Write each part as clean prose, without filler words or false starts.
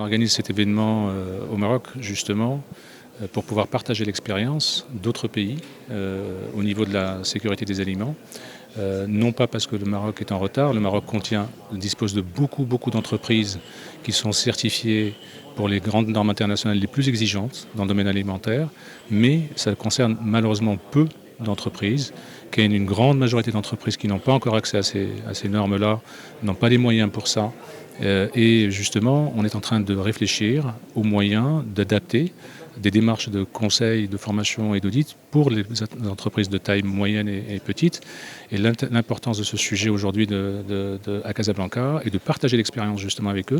organise cet événement au Maroc, justement, pour pouvoir partager l'expérience d'autres pays au niveau de la sécurité des aliments. Non pas parce que le Maroc est en retard, le Maroc dispose de beaucoup d'entreprises qui sont certifiées pour les grandes normes internationales les plus exigeantes dans le domaine alimentaire, mais ça concerne malheureusement peu d'entreprises, qu'il y a une grande majorité d'entreprises qui n'ont pas encore accès à ces normes-là, n'ont pas les moyens pour ça. Et justement, on est en train de réfléchir aux moyens d'adapter des démarches de conseil, de formation et d'audit pour les entreprises de taille moyenne et petite. Et l'importance de ce sujet aujourd'hui à Casablanca est de partager l'expérience justement avec eux,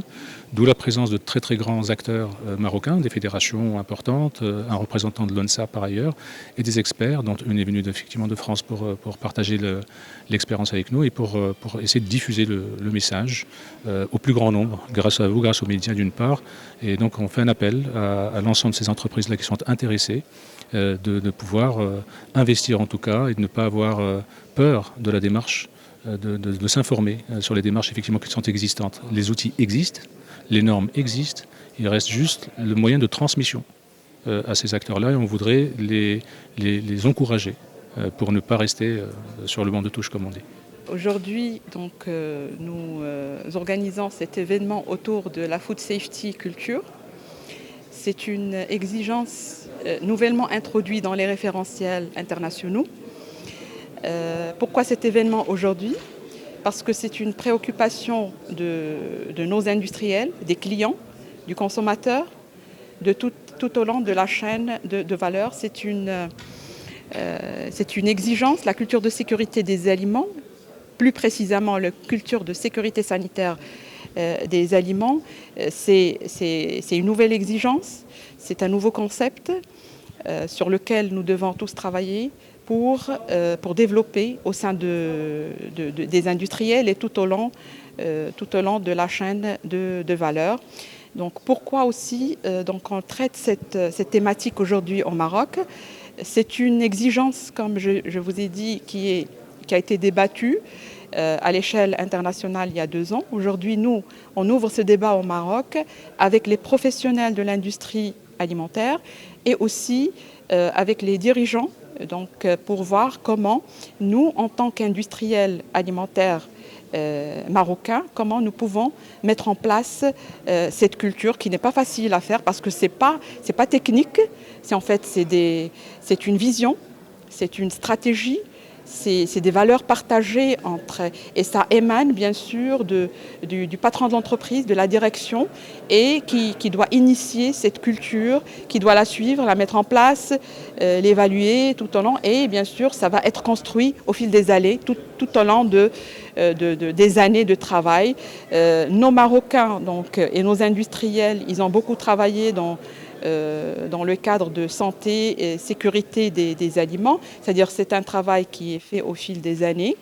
d'où la présence de très grands acteurs marocains, des fédérations importantes, un représentant de l'ONSA par ailleurs, et des experts, dont une est venue effectivement de France pour partager l'expérience avec nous et pour essayer de diffuser le message au plus grand nombre, grâce à vous, grâce aux médias d'une part. Et donc on fait un appel à l'ensemble de ces entreprises-là qui sont intéressées de pouvoir investir en tout cas et de ne pas avoir peur de la démarche, de s'informer sur les démarches effectivement qui sont existantes. Les outils existent, les normes existent, il reste juste le moyen de transmission à ces acteurs-là et on voudrait les encourager pour ne pas rester sur le banc de touche comme on dit. Aujourd'hui, donc, nous organisons cet événement autour de la Food Safety Culture. C'est une exigence nouvellement introduite dans les référentiels internationaux. Pourquoi cet événement aujourd'hui ? Parce que c'est une préoccupation de nos industriels, des clients, du consommateur, de tout au long de la chaîne de valeur. C'est une exigence, la culture de sécurité des aliments, plus précisément la culture de sécurité sanitaire des aliments. C'est une nouvelle exigence, c'est un nouveau concept sur lequel nous devons tous travailler pour développer au sein des industriels et tout au long de la chaîne de valeur. Donc pourquoi aussi on traite cette thématique aujourd'hui au Maroc ? C'est une exigence, comme je vous ai dit, qui a été débattue à l'échelle internationale il y a 2 ans. Aujourd'hui, nous, on ouvre ce débat au Maroc avec les professionnels de l'industrie alimentaire et aussi avec les dirigeants, donc, pour voir comment nous, en tant qu'industriels alimentaires marocains, comment nous pouvons mettre en place cette culture qui n'est pas facile à faire parce que c'est pas technique, c'est une vision, c'est une stratégie, c'est des valeurs partagées et ça émane bien sûr du patron de l'entreprise, de la direction et qui doit initier cette culture, qui doit la suivre, la mettre en place, l'évaluer tout au long et bien sûr ça va être construit au fil des années, tout au long des années de travail. Nos Marocains donc, et nos industriels, ils ont beaucoup travaillé dans le cadre de santé et sécurité des aliments. C'est-à-dire c'est un travail qui est fait au fil des années.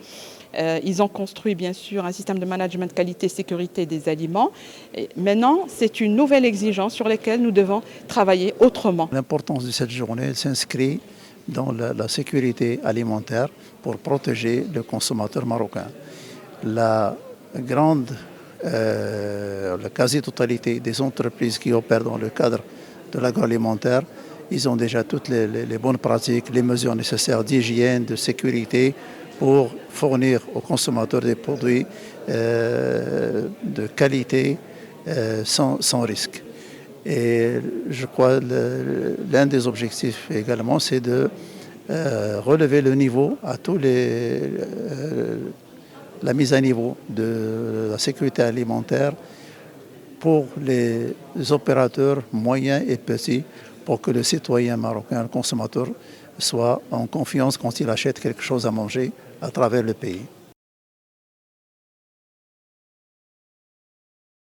Ils ont construit bien sûr un système de management qualité sécurité des aliments. Et maintenant, c'est une nouvelle exigence sur laquelle nous devons travailler autrement. L'importance de cette journée s'inscrit dans la sécurité alimentaire pour protéger le consommateur marocain. La quasi-totalité des entreprises qui opèrent dans le cadre de l'agroalimentaire, ils ont déjà toutes les bonnes pratiques, les mesures nécessaires d'hygiène, de sécurité pour fournir aux consommateurs des produits de qualité sans risque. Et je crois l'un des objectifs également, c'est de relever le niveau à la mise à niveau de la sécurité alimentaire pour les opérateurs moyens et petits, pour que le citoyen marocain, le consommateur, soit en confiance quand il achète quelque chose à manger à travers le pays.